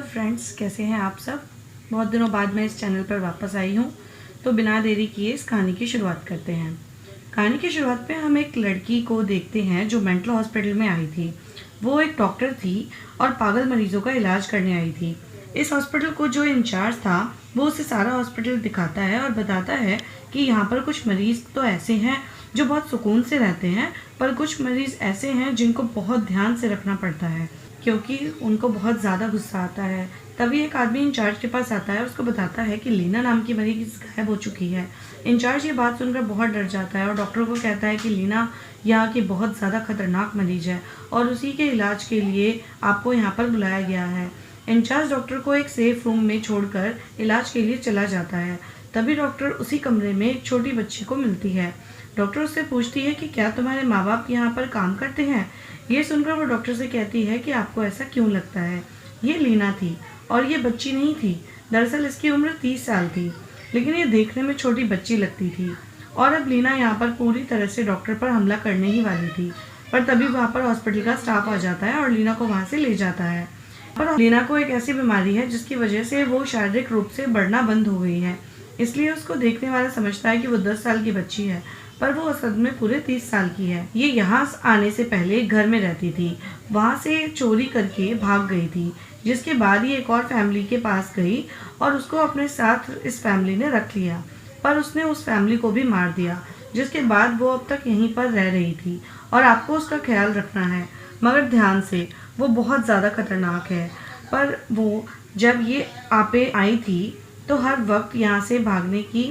Hello friends, कैसे हैं आप सब। बहुत दिनों बाद मैं इस चैनल पर वापस आई हूँ। तो बिना देरी किए इस कहानी की शुरुआत करते हैं। कहानी की शुरुआत में हम एक लड़की को देखते हैं जो मेंटल हॉस्पिटल में आई थी। वो एक डॉक्टर थी और पागल मरीजों का इलाज करने आई थी। इस हॉस्पिटल को जो इंचार्ज था वो उसे सारा हॉस्पिटल दिखाता है और बताता है कि यहाँ पर कुछ मरीज तो ऐसे हैं जो बहुत सुकून से रहते हैं, पर कुछ मरीज ऐसे हैं जिनको बहुत ध्यान से रखना पड़ता है क्योंकि उनको बहुत ज़्यादा गुस्सा आता है। तभी एक आदमी इंचार्ज के पास आता है और उसको बताता है कि लीना नाम की मरीज गायब हो चुकी है। इंचार्ज ये बात सुनकर बहुत डर जाता है और डॉक्टर को कहता है कि लीना यहाँ की बहुत ज़्यादा खतरनाक मरीज है और उसी के इलाज के लिए आपको यहाँ पर बुलाया गया है। इंचार्ज डॉक्टर को एक सेफ रूम में छोड़कर इलाज के लिए चला जाता है। तभी डॉक्टर उसी कमरे में एक छोटी बच्ची को मिलती है। डॉक्टर उससे पूछती है कि क्या तुम्हारे माँ बाप यहाँ पर काम करते हैं। ये सुनकर वो डॉक्टर से कहती है कि आपको ऐसा क्यों लगता है। ये लीना थी और ये बच्ची नहीं थी। दरअसल इसकी उम्र 30 साल थी, लेकिन ये देखने में छोटी बच्ची लगती थी। और अब लीना यहाँ पर पूरी तरह से डॉक्टर पर हमला करने ही वाली थी, पर तभी वहाँ पर हॉस्पिटल का स्टाफ आ जाता है और लीना को वहाँ से ले जाता है। पर लीना को एक ऐसी बीमारी है जिसकी वजह से वो शारीरिक रूप से बढ़ना बंद हो गई है, इसलिए उसको देखने वाला समझता है कि वो 10 साल की बच्ची है, पर वो असल में पूरे 30 साल की है। ये यहाँ आने से पहले घर में रहती थी, वहाँ से चोरी करके भाग गई थी, जिसके बाद ये एक और फैमिली के पास गई और उसको अपने साथ इस फैमिली ने रख लिया, पर उसने उस फैमिली को भी मार दिया, जिसके बाद वो अब तक यहीं पर रह रही थी और आपको उसका ख्याल रखना है, मगर ध्यान से। वो बहुत ज़्यादा खतरनाक है। पर वो जब ये आपे आई थी तो हर वक्त यहाँ से भागने की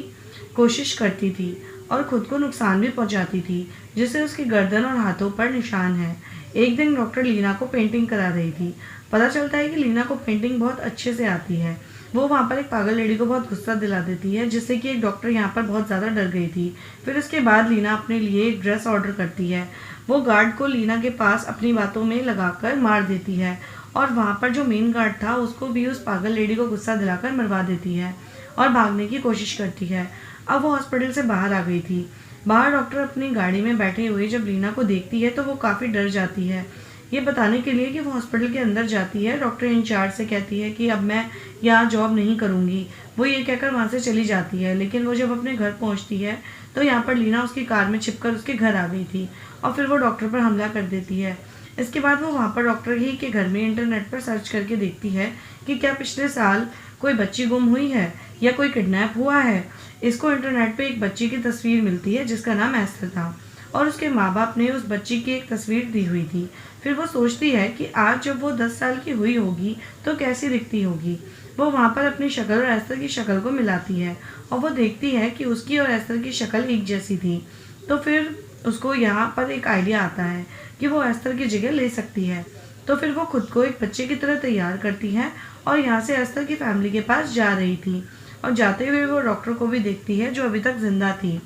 कोशिश करती थी और खुद को नुकसान भी पहुंचाती थी, जिससे उसकी गर्दन और हाथों पर निशान है। एक दिन डॉक्टर लीना को पेंटिंग करा रही थी। पता चलता है कि लीना को पेंटिंग बहुत अच्छे से आती है। वो वहाँ पर एक पागल लेडी को बहुत गुस्सा दिला देती है, जिससे कि एक डॉक्टर यहाँ पर बहुत ज़्यादा डर गई थी। फिर उसके बाद लीना अपने लिए एक ड्रेस ऑर्डर करती है। वो गार्ड को लीना के पास अपनी बातों में लगाकर मार देती है और वहाँ पर जो मेन गार्ड था उसको भी उस पागल लेडी को गुस्सा दिलाकर मरवा देती है और भागने की कोशिश करती है। अब वो हॉस्पिटल से बाहर आ गई थी। बाहर डॉक्टर अपनी गाड़ी में बैठे हुए जब लीना को देखती है तो वो काफ़ी डर जाती है। ये बताने के लिए कि वो हॉस्पिटल के अंदर जाती है, डॉक्टर इंचार्ज से कहती है कि अब मैं यहाँ जॉब नहीं करूँगी। वो ये कहकर वहाँ से चली जाती है, लेकिन वो जब अपने घर पहुँचती है तो यहाँ पर लीना उसकी कार में छिपकर उसके घर आ गई थी और फिर वो डॉक्टर पर हमला कर देती है। इसके बाद वो वहाँ पर डॉक्टर ही के घर में इंटरनेट पर सर्च करके देखती है कि क्या पिछले साल कोई बच्ची गुम हुई है या कोई किडनैप हुआ है। इसको इंटरनेट पे एक बच्ची की तस्वीर मिलती है जिसका नाम एस्थर था और उसके माँ बाप ने उस बच्ची की एक तस्वीर दी हुई थी। फिर वो सोचती है कि आज जब वो 10 साल की हुई होगी तो कैसी दिखती होगी। वो वहाँ पर अपनी शक्ल और एस्थर की शक्ल को मिलाती है और वो देखती है कि उसकी और एस्थर की शक्ल एक जैसी थी। तो फिर उसको यहाँ पर एक आइडिया आता है कि वो एस्थर की जगह ले सकती है। तो फिर वो खुद को एक बच्चे की तरह तैयार करती है और यहाँ से एस्थर की फैमिली के पास जा रही थी और जाते हुए वो डॉक्टर को भी देखती है जो अभी तक जिंदा थी।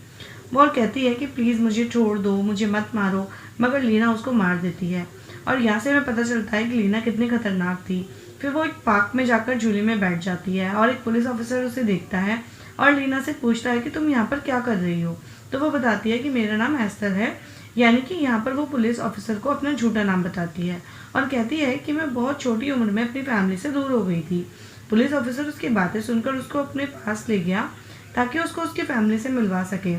वो और कहती है कि प्लीज़ मुझे छोड़ दो, मुझे मत मारो, मगर लीना उसको मार देती है और यहाँ से हमें पता चलता है कि लीना कितनी खतरनाक थी। फिर वो एक पार्क में जाकर झूले में बैठ जाती है और एक पुलिस ऑफिसर उसे देखता है और लीना से पूछता है कि तुम यहाँ पर क्या कर रही हो। तो वो बताती है कि मेरा नाम एस्थर है, यानी कि यहाँ पर वो पुलिस ऑफिसर को अपना झूठा नाम बताती है और कहती है कि मैं बहुत छोटी उम्र में अपनी फैमिली से दूर हो गई थी। पुलिस ऑफिसर उसकी बातें सुनकर उसको अपने पास ले गया ताकि उसको उसकी फैमिली से मिलवा सके,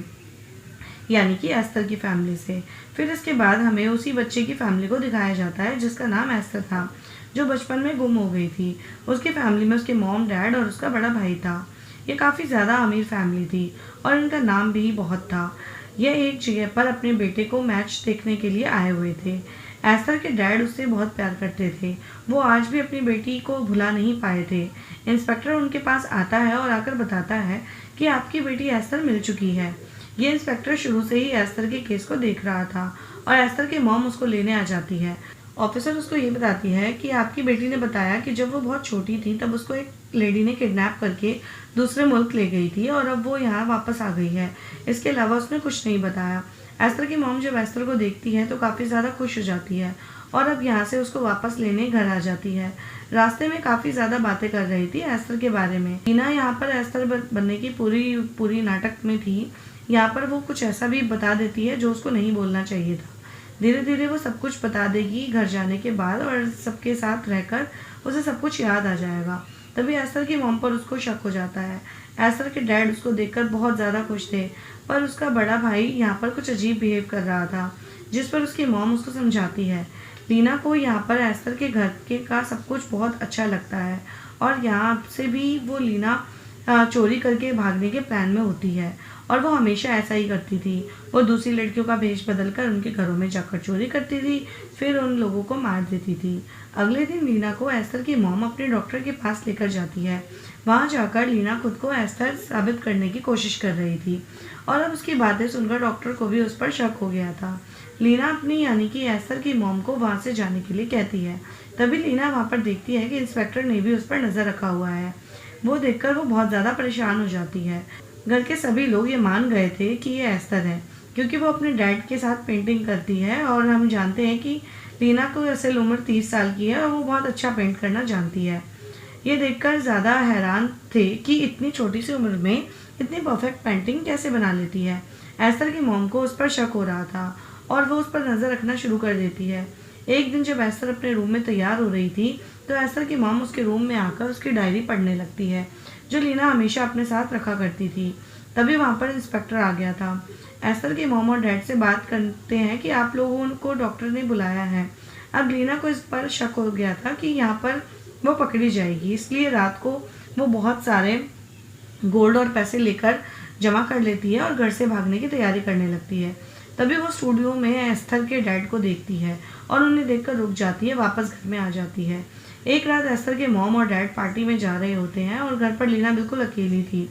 यानी कि एस्थर की फैमिली से। फिर इसके बाद हमें उसी बच्चे की फैमिली को दिखाया जाता है जिसका नाम एस्थर था, जो बचपन में गुम हो गई थी। उसकी फैमिली में उसके मॉम, डैड और उसका बड़ा भाई था। ये काफ़ी ज़्यादा अमीर फैमिली थी और इनका नाम भी बहुत था। यह एक जगह पर अपने बेटे को मैच देखने के लिए आए हुए थे। एस्थर के डैड उससे बहुत प्यार करते थे। वो आज भी अपनी बेटी को भुला नहीं पाए थे। इंस्पेक्टर उनके पास आता है और आकर बताता है कि आपकी बेटी एस्थर मिल चुकी है। ये इंस्पेक्टर शुरू से ही एस्थर के केस को देख रहा था और एस्थर के मॉम उसको लेने आ जाती है। ऑफिसर उसको ये बताती है कि आपकी बेटी ने बताया कि जब वो बहुत छोटी थी तब उसको एक लेडी ने किडनैप करके दूसरे मुल्क ले गई थी और अब वो यहाँ वापस आ गई है। इसके अलावा उसने कुछ नहीं बताया। एस्थर की मॉम जब एस्थर को देखती है तो काफ़ी ज़्यादा खुश हो जाती है और अब यहाँ से उसको वापस लेने घर आ जाती है। रास्ते में काफ़ी ज़्यादा बातें कर रही थी एस्थर के बारे में। लीना यहाँ पर एस्थर बनने की पूरी नाटक में थी। यहाँ पर वो कुछ ऐसा भी बता देती है जो उसको नहीं बोलना चाहिए था। धीरे धीरे वो सब कुछ बता देगी घर जाने के बाद, और सबके साथ रहकर उसे सब कुछ याद आ जाएगा। तभी एस्थर की मॉम पर उसको शक हो जाता है। एस्थर के डैड उसको देखकर बहुत ज़्यादा खुश थे, पर उसका बड़ा भाई यहाँ पर कुछ अजीब बिहेव कर रहा था, जिस पर उसकी मॉम उसको समझाती है। लीना को यहाँ पर एस्थर के घर के का सब कुछ बहुत अच्छा लगता है, और यहाँ से भी वो लीना चोरी करके भागने के प्लान में होती है, और वो हमेशा ऐसा ही करती थी। वो दूसरी लड़कियों का भेष बदलकर उनके घरों में जाकर चोरी करती थी, फिर उन लोगों को मार देती थी। अगले दिन लीना को एस्थर की मॉम अपने डॉक्टर के पास लेकर जाती है। वहाँ जाकर लीना खुद को एस्थर साबित करने की कोशिश कर रही थी, और अब उसकी बातें सुनकर डॉक्टर को भी उस पर शक हो गया था। लीना अपनी यानी कि एस्थर की मॉम को वहाँ से जाने के लिए कहती है। तभी लीना वहाँ पर देखती है कि इंस्पेक्टर ने भी उस पर नज़र रखा हुआ है। वो देखकर वो बहुत ज़्यादा परेशान हो जाती है। घर के सभी लोग ये मान गए थे कि ये एस्थर है, क्योंकि वो अपने डैड के साथ पेंटिंग करती है, और हम जानते हैं कि लीना को असल उम्र 30 साल की है और वो बहुत अच्छा पेंट करना जानती है। ये देखकर ज़्यादा हैरान थे कि इतनी छोटी सी उम्र में इतनी परफेक्ट पेंटिंग कैसे बना लेती है। एस्थर की मॉम को उस पर शक हो रहा था, और वो उस पर नज़र रखना शुरू कर देती है। एक दिन जब एस्थर अपने रूम में तैयार हो रही थी, तो एस्थर की मॉम उसके रूम में आकर उसकी डायरी पढ़ने लगती है, जो लीना हमेशा अपने साथ रखा करती थी। तभी वहाँ पर इंस्पेक्टर आ गया था। एस्थर की मॉम और डैड से बात करते हैं कि आप लोगों को डॉक्टर ने बुलाया है। अब लीना को इस पर शक हो गया था कि यहाँ पर वो पकड़ी जाएगी, इसलिए रात को वो बहुत सारे गोल्ड और पैसे लेकर जमा कर लेती है और घर से भागने की तैयारी करने लगती है। तभी वो स्टूडियो में एस्थर के डैड को देखती है, और उन्हें देखकर रुक जाती है, वापस घर में आ जाती है। एक रात एस्थर के मॉम और डैड पार्टी में जा रहे होते हैं, और घर पर लीना बिल्कुल अकेली थी,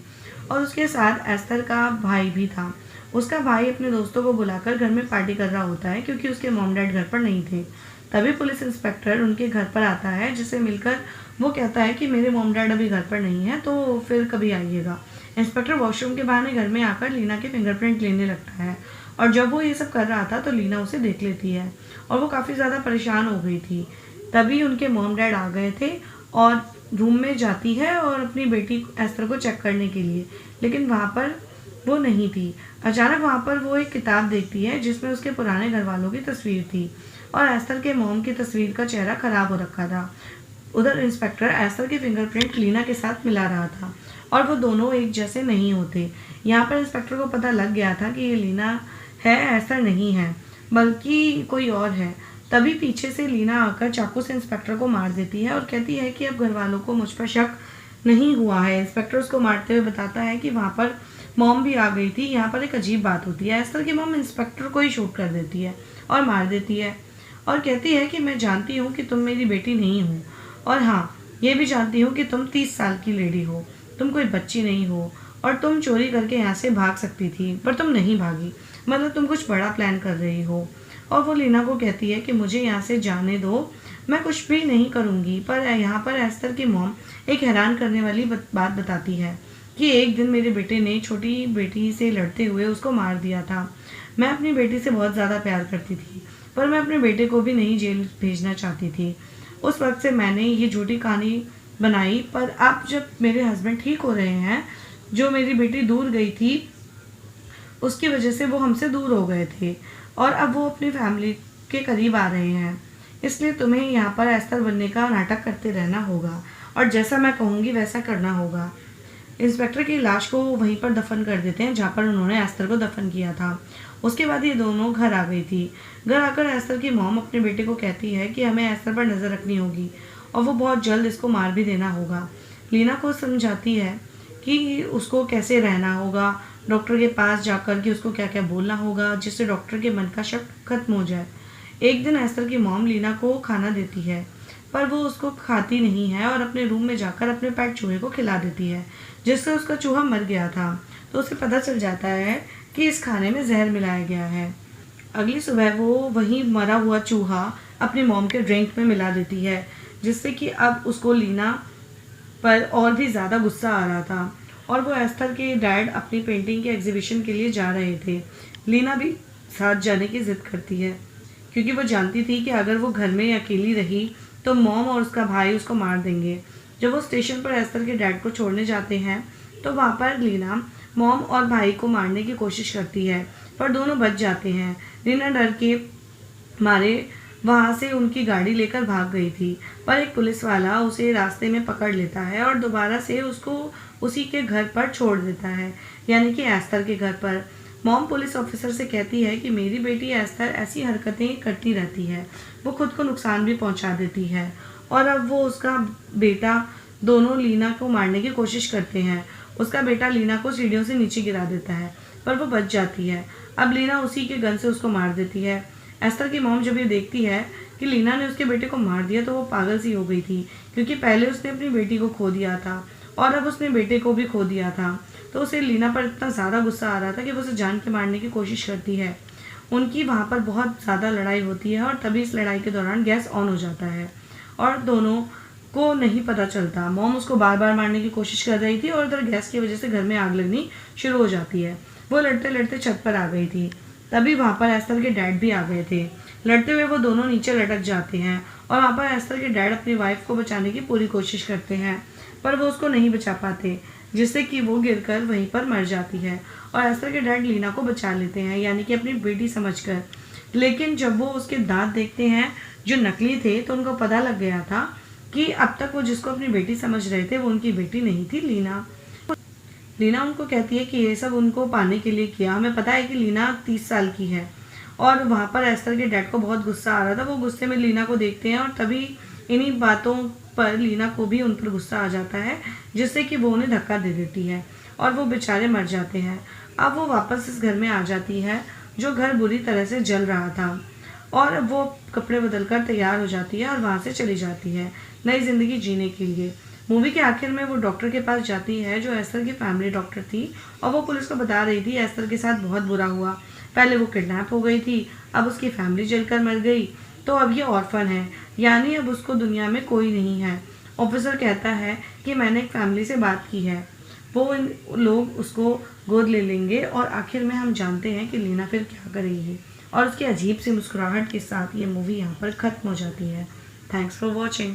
और उसके साथ एस्थर का भाई भी था। उसका भाई अपने दोस्तों को बुलाकर घर में पार्टी कर रहा होता है, क्योंकि उसके मॉम डैड घर पर नहीं थे। तभी पुलिस इंस्पेक्टर उनके घर पर आता है, जिसे मिलकर वो कहता है कि मेरे मॉम डैड अभी घर पर नहीं है, तो फिर कभी आइएगा। इंस्पेक्टर वॉशरूम के बहाने घर में आकर लीना के फिंगरप्रिंट लेने लगता है, और जब वो ये सब कर रहा था तो लीना उसे देख लेती है, और वो काफ़ी ज़्यादा परेशान हो गई थी। तभी उनके मॉम डैड आ गए थे, और रूम में जाती है और अपनी बेटी एस्थर को चेक करने के लिए, लेकिन वहाँ पर वो नहीं थी। अचानक वहाँ पर वो एक किताब देखती है, जिसमें उसके पुराने घर वालों की तस्वीर थी, और एस्थर के मॉम की तस्वीर का चेहरा खराब हो रखा था। उधर इंस्पेक्टर एस्थर के फिंगरप्रिंट लीना के साथ मिला रहा था, और वो दोनों एक जैसे नहीं होते। यहाँ पर इंस्पेक्टर को पता लग गया था कि ये लीना है, एस्थर नहीं है, बल्कि कोई और है। तभी पीछे से लीना आकर चाकू से इंस्पेक्टर को मार देती है, और कहती है कि अब घर वालों को मुझ पर शक नहीं हुआ है। इंस्पेक्टर उसको मारते हुए बताता है कि वहाँ पर मॉम भी आ गई थी। यहाँ पर एक अजीब बात होती है, एस्थर की मॉम इंस्पेक्टर को ही शूट कर देती है और मार देती है, और कहती है कि मैं जानती हूँ कि तुम मेरी बेटी नहीं हो, और हाँ, ये भी जानती हूँ कि तुम 30 साल की लेडी हो, तुम कोई बच्ची नहीं हो, और तुम चोरी करके यहाँ से भाग सकती थी, पर तुम नहीं भागी, मतलब तुम कुछ बड़ा प्लान कर रही हो। और वो लीना को कहती है कि मुझे यहाँ से जाने दो, मैं कुछ भी नहीं करूँगी। पर यहाँ पर एस्थर की मॉम एक हैरान करने वाली बात बताती है कि एक दिन मेरे बेटे ने छोटी बेटी से लड़ते हुए उसको मार दिया था। मैं अपनी बेटी से बहुत ज़्यादा प्यार करती थी, पर मैं अपने बेटे को भी नहीं जेल भेजना चाहती थी। उस वक्त से मैंने ये झूठी कहानी बनाई, पर अब जब मेरे हस्बैंड ठीक हो रहे हैं, जो मेरी बेटी दूर गई थी उसकी वजह से वो हमसे दूर हो गए थे, और अब वो अपनी फैमिली के करीब आ रहे हैं, इसलिए तुम्हें यहाँ पर एस्थर बनने का नाटक करते रहना होगा, और जैसा मैं कहूँगी वैसा करना होगा। इंस्पेक्टर की लाश को वहीं पर दफन कर देते हैं, जहाँ पर उन्होंने एस्थर को दफन किया था। उसके बाद ये दोनों घर आ गई थी। घर आकर एस्थर की मॉम अपने बेटे को कहती है कि हमें एस्थर पर नज़र रखनी होगी, और वो बहुत जल्द इसको मार भी देना होगा। लीना को समझाती है कि उसको कैसे रहना होगा, डॉक्टर के पास जाकर कि उसको क्या क्या बोलना होगा, जिससे डॉक्टर के मन का शक खत्म हो जाए। एक दिन एस्थर की मॉम लीना को खाना देती है, पर वो उसको खाती नहीं है, और अपने रूम में जाकर अपने पेट चूहे को खिला देती है, जिससे उसका चूहा मर गया था। तो उसे पता चल जाता है कि इस खाने में जहर मिलाया गया है। अगली सुबह वो वही मरा हुआ चूहा अपनी मॉम के ड्रिंक में मिला देती है, जिससे कि अब उसको लीना पर और भी ज़्यादा गुस्सा आ रहा था, और वो एस्थर के डैड अपनी पेंटिंग के एग्जीबिशन के लिए जा रहे थे। लीना भी साथ जाने की ज़िद करती है, क्योंकि वो जानती थी कि अगर वो घर में अकेली रही तो मॉम और उसका भाई उसको मार देंगे। जब वो स्टेशन पर एस्थर के डैड को छोड़ने जाते हैं, तो वहाँ पर लीना मॉम और भाई को मारने की कोशिश करती है, पर दोनों बच जाते हैं। लीना डर के मारे वहाँ से उनकी गाड़ी लेकर भाग गई थी। पर एक पुलिस वाला उसे रास्ते में पकड़ लेता है और दोबारा से उसको उसी के घर पर छोड़ देता है, यानी कि एस्तर के घर पर। मॉम पुलिस ऑफिसर से कहती है कि मेरी बेटी एस्तर ऐसी हरकतें करती रहती है, वो खुद को नुकसान भी पहुंचा देती है। और अब वो उसका बेटा दोनों लीना को मारने की कोशिश करते हैं। उसका बेटा लीना को सीढ़ियों से नीचे गिरा देता है, पर वो बच जाती है। अब लीना उसी के गन से उसको मार देती है। एस्तर की मॉम जब ये देखती है कि लीना ने उसके बेटे को मार दिया तो वो पागल सी हो गई थी, क्योंकि पहले उसने अपनी बेटी को खो दिया था और अब उसने बेटे को भी खो दिया था। तो उसे लीना पर इतना ज़्यादा गुस्सा आ रहा था कि वो उसे जान के मारने की कोशिश करती है। उनकी वहाँ पर बहुत ज़्यादा लड़ाई होती है और तभी इस लड़ाई के दौरान गैस ऑन हो जाता है और दोनों को नहीं पता चलता। मॉम उसको बार बार मारने की कोशिश कर रही थी और उधर गैस की वजह से घर में आग लगनी शुरू हो जाती है। वो लड़ते लड़ते छत पर आ गई थी। तभी वहाँ पर एस्तर के डैड भी आ गए थे। लड़ते हुए वो दोनों नीचे लटक जाते हैं और वहाँ पर एस्तर के डैड अपनी वाइफ को बचाने की पूरी कोशिश करते हैं, पर वो उसको नहीं बचा पाते, जिससे कि वो गिरकर वहीं पर मर जाती है। और एस्तर के डैड लीना को बचा लेते हैं, यानी कि अपनी बेटी समझकर। लेकिन जब वो उसके दांत देखते हैं जो नकली थे, तो उनको पता लग गया था कि अब तक वो जिसको अपनी बेटी समझ रहे थे वो उनकी बेटी नहीं थी, लीना। लीना उनको कहती है कि ये सब उनको पाने के लिए किया। हमें पता है कि लीना 30 साल की है। और वहाँ पर एस्तर के डैड को बहुत गुस्सा आ रहा था। वो गुस्से में लीना को देखते हैं और तभी इन्हीं बातों पर लीना को भी उन पर गुस्सा आ जाता है, जिससे कि वो उन्हें धक्का दे देती है और वो बेचारे मर जाते हैं। अब वो वापस इस घर में आ जाती है, जो घर बुरी तरह से जल रहा था, और वो कपड़े बदल कर तैयार हो जाती है और वहाँ से चली जाती है नई ज़िंदगी जीने के लिए। मूवी के आखिर में वो डॉक्टर के पास जाती है जो एस्तर की फैमिली डॉक्टर थी, और वो पुलिस को बता रही थी एस्तर के साथ बहुत बुरा हुआ। पहले वो किडनैप हो गई थी, अब उसकी फैमिली जलकर मर गई, तो अब ये ऑर्फन है, यानी अब उसको दुनिया में कोई नहीं है। ऑफिसर कहता है कि मैंने एक फैमिली से बात की है, वो लोग उसको गोद ले लेंगे। और आखिर में हम जानते हैं कि लीना फिर क्या करेगी, और उसकी अजीब सी मुस्कुराहट के साथ ये मूवी यहाँ पर ख़त्म हो जाती है। Thanks for watching.